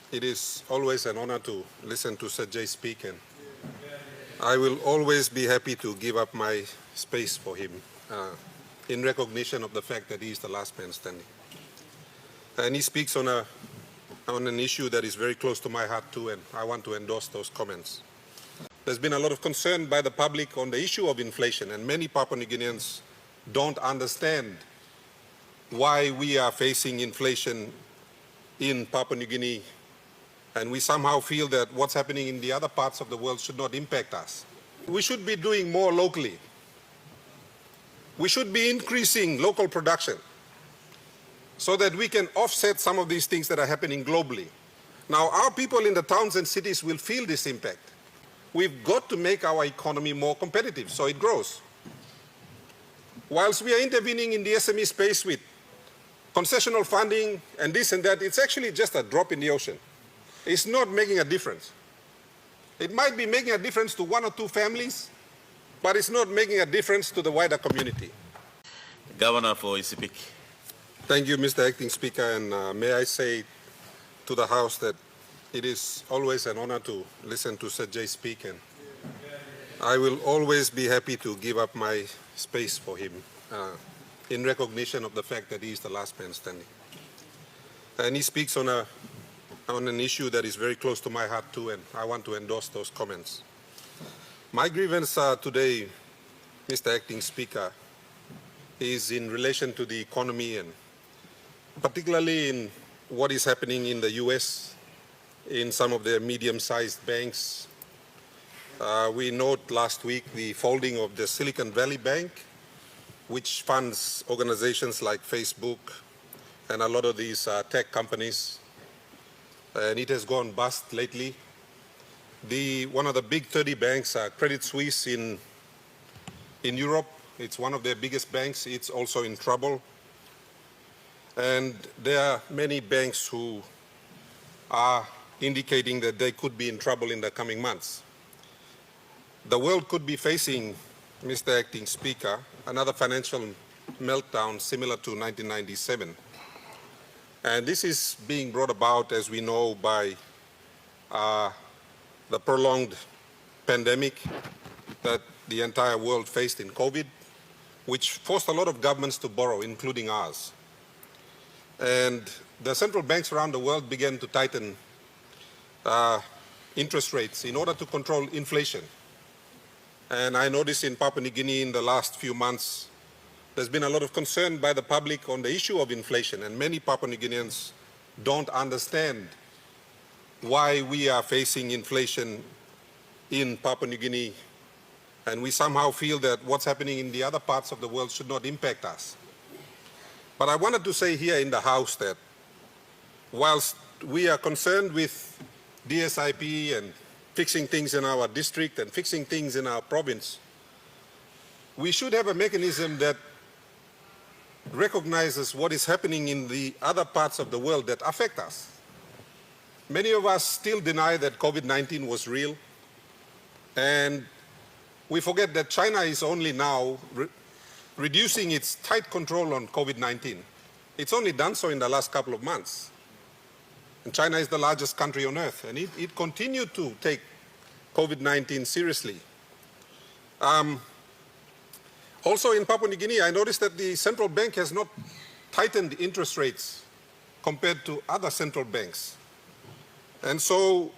It is always an honor to listen to Sajay speak, and I will always be happy to give up my space for him in recognition of the fact that he is the last man standing. And he speaks on an issue that is very close to my heart too, and I want to endorse those comments. There's been a lot of concern by the public on the issue of inflation, and many Papua New Guineans don't understand why we are facing inflation in Papua New Guinea, and we somehow feel that what's happening in the other parts of the world should not impact us. We should be doing more locally. We should be increasing local production so that we can offset some of these things that are happening globally. Now, our people in the towns and cities will feel this impact. We've got to make our economy more competitive so it grows. Whilst we are intervening in the SME space with concessional funding and this and that, it's actually just a drop in the ocean. It's not making a difference. It might be making a difference to one or two families, but it's not making a difference to the wider community. Governor for Sepik. Thank you, Mr. Acting Speaker, and may I say to the House that it is always an honor to listen to Sajay speak, and I will always be happy to give up my space for him in recognition of the fact that he is the last man standing. And he speaks on an issue that is very close to my heart too, and I want to endorse those comments. My grievance today, Mr. Acting Speaker, is in relation to the economy, and particularly in what is happening in the US, in some of their medium-sized banks. We note last week the folding of the Silicon Valley Bank, which funds organizations like Facebook and a lot of these tech companies. And it has gone bust lately. One of the big 30 banks, Credit Suisse in Europe, it's one of their biggest banks. It's also in trouble. And there are many banks who are indicating that they could be in trouble in the coming months. The world could be facing, Mr. Acting Speaker, another financial meltdown similar to 1997. And this is being brought about, as we know, by the prolonged pandemic that the entire world faced in COVID, which forced a lot of governments to borrow, including ours. And the central banks around the world began to tighten interest rates in order to control inflation. And I noticed in Papua New Guinea in the last few months, there's been a lot of concern by the public on the issue of inflation, and many Papua New Guineans don't understand why we are facing inflation in Papua New Guinea, and we somehow feel that what's happening in the other parts of the world should not impact us. But I wanted to say here in the House that whilst we are concerned with DSIP and fixing things in our district and fixing things in our province, we should have a mechanism that recognizes what is happening in the other parts of the world that affect us. Many of us still deny that COVID-19 was real, and we forget that China is only now reducing its tight control on COVID-19. It's only done so in the last couple of months. And China is the largest country on earth, and it continued to take COVID-19 seriously. Also in Papua New Guinea, I noticed that the central bank has not tightened interest rates compared to other central banks. And so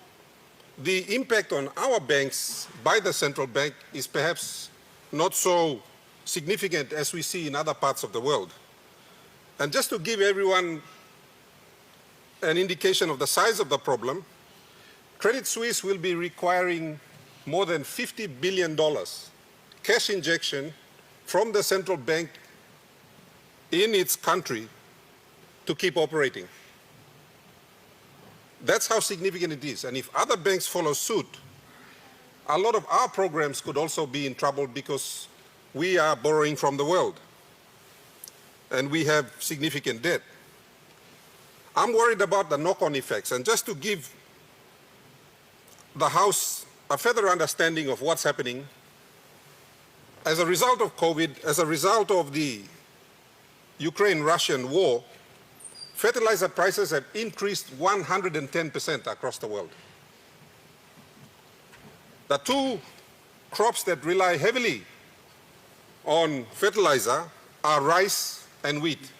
the impact on our banks by the central bank is perhaps not so significant as we see in other parts of the world. And just to give everyone an indication of the size of the problem, Credit Suisse will be requiring more than $50 billion cash injection from the central bank in its country to keep operating. That's how significant it is. And if other banks follow suit, a lot of our programs could also be in trouble because we are borrowing from the world and we have significant debt. I'm worried about the knock-on effects. And just to give the House a further understanding of what's happening, as a result of COVID, as a result of the Ukraine-Russian war, fertilizer prices have increased 110% across the world. The two crops that rely heavily on fertilizer are rice and wheat.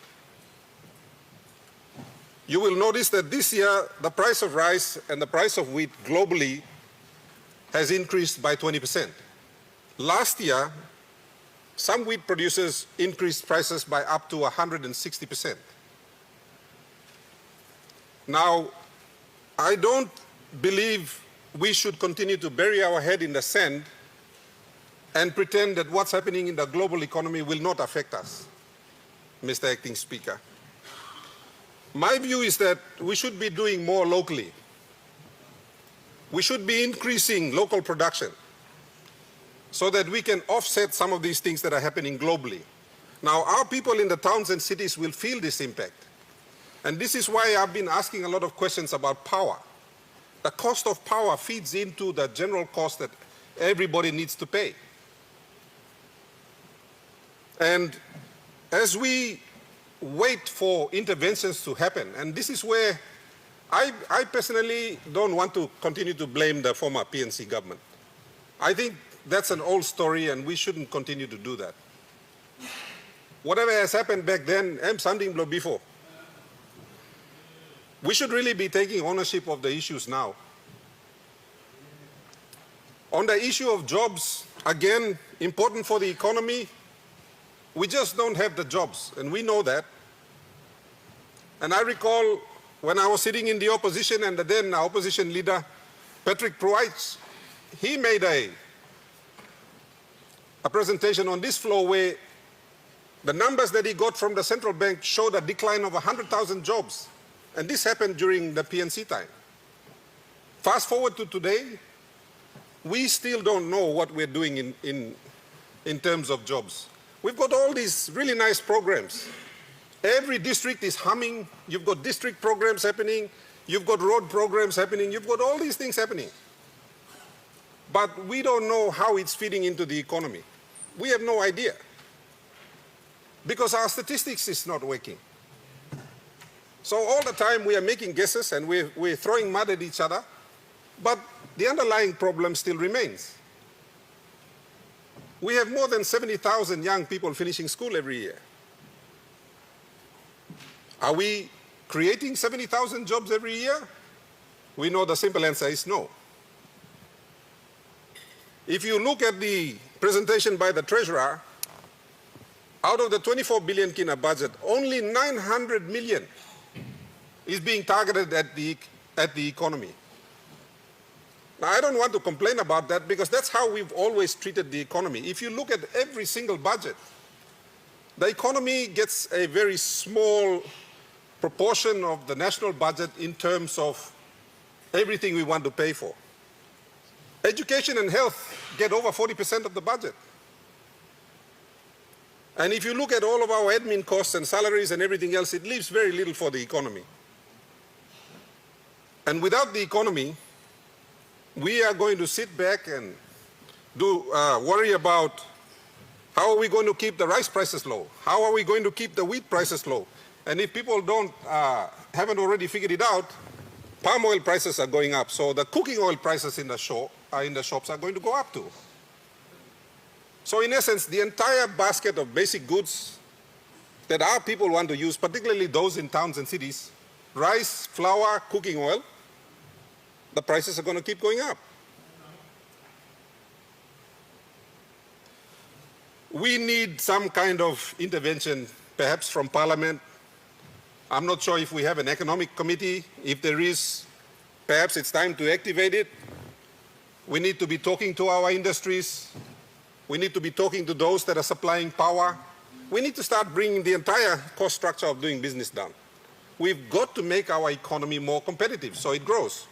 You will notice that this year, the price of rice and the price of wheat globally has increased by 20%. Last year, some wheat producers increased prices by up to 160%. Now, I don't believe we should continue to bury our head in the sand and pretend that what's happening in the global economy will not affect us, Mr. Acting Speaker. My view is that we should be doing more locally. We should be increasing local production so that we can offset some of these things that are happening globally. Now, our people in the towns and cities will feel this impact. And this is why I've been asking a lot of questions about power. The cost of power feeds into the general cost that everybody needs to pay. And as we wait for interventions to happen, and this is where I personally don't want to continue to blame the former PNC government. I think that's an old story and we shouldn't continue to do that. Whatever has happened back then, something before. We should really be taking ownership of the issues now. On the issue of jobs, again, important for the economy, we just don't have the jobs, and we know that. And I recall when I was sitting in the opposition and the then opposition leader, Patrick Pruitt, he made a presentation on this floor where the numbers that he got from the central bank showed a decline of 100,000 jobs. And this happened during the PNC time. Fast forward to today, we still don't know what we're doing in terms of jobs. We've got all these really nice programs. Every district is humming. You've got district programs happening. You've got road programs happening. You've got all these things happening. But we don't know how it's feeding into the economy. We have no idea. Because our statistics is not working. So all the time we are making guesses and we're throwing mud at each other, but the underlying problem still remains. We have more than 70,000 young people finishing school every year. Are we creating 70,000 jobs every year? We know the simple answer is no. If you look at the presentation by the Treasurer, out of the 24 billion kina budget, only 900 million is being targeted at the economy. Now, I don't want to complain about that because that's how we've always treated the economy. If you look at every single budget, the economy gets a very small proportion of the national budget in terms of everything we want to pay for. Education and health get over 40% of the budget. And if you look at all of our admin costs and salaries and everything else, it leaves very little for the economy. And without the economy, we are going to sit back and worry about how are we going to keep the rice prices low? How are we going to keep the wheat prices low? And if people haven't already figured it out, palm oil prices are going up. So the cooking oil prices in the shops are going to go up too. So in essence, the entire basket of basic goods that our people want to use, particularly those in towns and cities, rice, flour, cooking oil, the prices are going to keep going up. We need some kind of intervention, perhaps from Parliament. I'm not sure if we have an economic committee. If there is, perhaps it's time to activate it. We need to be talking to our industries. We need to be talking to those that are supplying power. We need to start bringing the entire cost structure of doing business down. We've got to make our economy more competitive so it grows.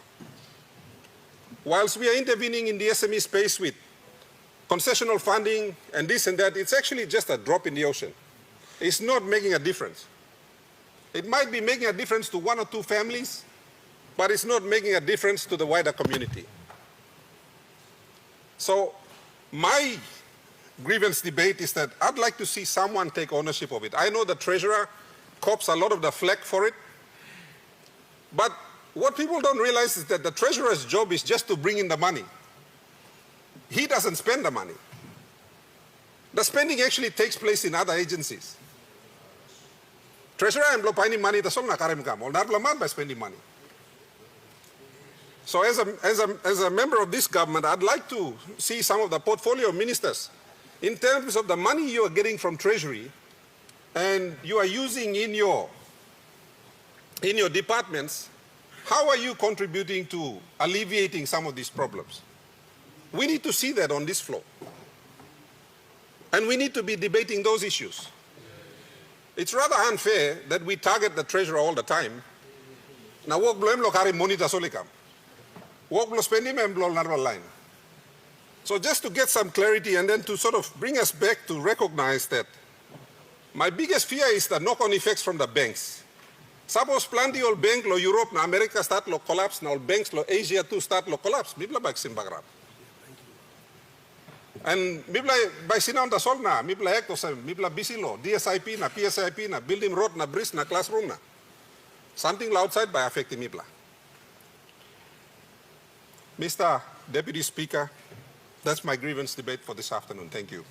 Whilst we are intervening in the SME space with concessional funding and this and that, it's actually just a drop in the ocean. It's not making a difference. It might be making a difference to one or two families, but it's not making a difference to the wider community. So my grievance debate is that I'd like to see someone take ownership of it. I know the Treasurer cops a lot of the flack for it, But what people don't realize is that the treasurer's job is just to bring in the money. He doesn't spend the money. The spending actually takes place in other agencies. Treasurer am paini money the solna karem kam. Or not by spending money. So as a member of this government, I'd like to see some of the portfolio ministers in terms of the money you are getting from Treasury and you are using in your departments, how are you contributing to alleviating some of these problems? We need to see that on this floor. And we need to be debating those issues. It's rather unfair that we target the treasurer all the time. Now, work blame lo kari monitor solikam. Work lo spending employ narrow line. So just to get some clarity and then to sort of bring us back to recognize that my biggest fear is the knock-on effects from the banks. Suppose plenty of bank lo Europe na America start lo collapse, na all banks lo Asia too start lo collapse. Mibla bag simbagrab. And mibla by sinam da sol na, mibla ek to sa mibla busy lo, DSIP na, PSIP na, building road na, bridge na, classroom na. Something outside by affecting mibla. Mr. Deputy Speaker, that's my grievance debate for this afternoon. Thank you.